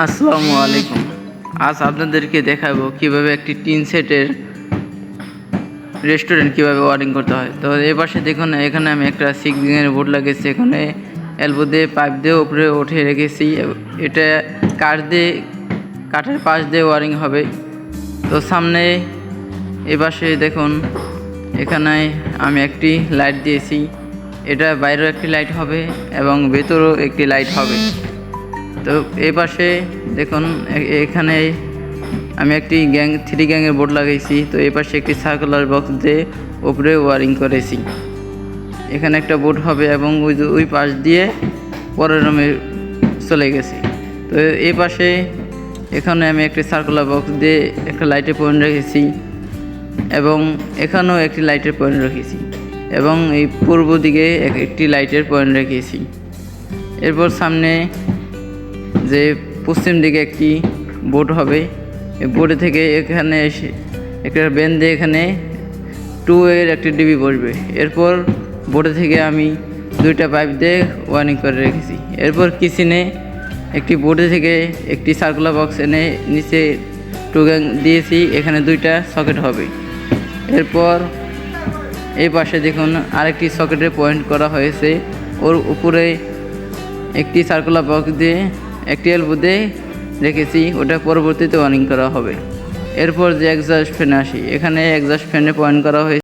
আসসালামু আলাইকুম। আজ আপনাদেরকে দেখাবো কিভাবে একটি টিন সেটের রেস্টুরেন্ট কিভাবে ওয়ারিং করতে হয়। তো এই পাশে দেখুন, এখানে আমি একটা সিগন্যাল বোর্ড লাগিয়েছি। এখানে এলবো দিয়ে পাইপ দিয়ে উপরে উঠে রেখেছি। এটা কাঠের পাশ দিয়ে ওয়ারিং হবে। তো সামনে এ পাশে দেখুন, এখানে আমি একটি লাইট দিয়েছি। এটা বাইরেও একটি লাইট হবে এবং ভেতরেও একটি লাইট হবে। তো এই পাশে দেখুন, এখানে আমি একটি থ্রি গ্যাংয়ের বোর্ড লাগাইছি। তো এই পাশে একটি সার্কুলার বক্স দিয়ে উপরে ওয়ারিং করেছি। এখানে একটা বোর্ড হবে এবং ওই পাশ দিয়ে পরের রুমে চলে গেছি। তো এই পাশে এখানে আমি একটি সার্কুলার বক্স দিয়ে একটা লাইটের পয়েন্ট রেখেছি এবং এখানেও একটি লাইটের পয়েন্ট রেখেছি এবং এই পূর্ব দিকে একটি লাইটের পয়েন্ট রেখেছি। এরপর সামনে যে পশ্চিম দিকে একটি বোর্ড হবে। এই বোর্ডে থেকে এখানে এসে একটা বেন দিয়ে এখানে 2 এর একটি ডিবি বসবে। এরপর বোর্ডে থেকে আমি 2টা পাইপ দিয়ে ওয়ারিং করে রেখেছি। এরপর কিচেনে একটি বোর্ডে থেকে একটি সার্কুলার বক্স এনে নিচে 2 গ্যাং দিয়েছি। এখানে 2টা সকেট হবে। এরপর এই পাশে দেখুন, আরেকটি সকেটের পয়েন্ট করা হয়েছে। ওর উপরে একটি সার্কুলার বক্স দিয়ে একটি এলবো দিয়ে রেখেছি। ওটা পরবর্তীতে ওয়ারিং করা হবে। এরপর যে এক্সস্ট ফ্যান আসি, এখানে এক্সস্ট ফ্যানে পয়েন্ট করা হয়েছে।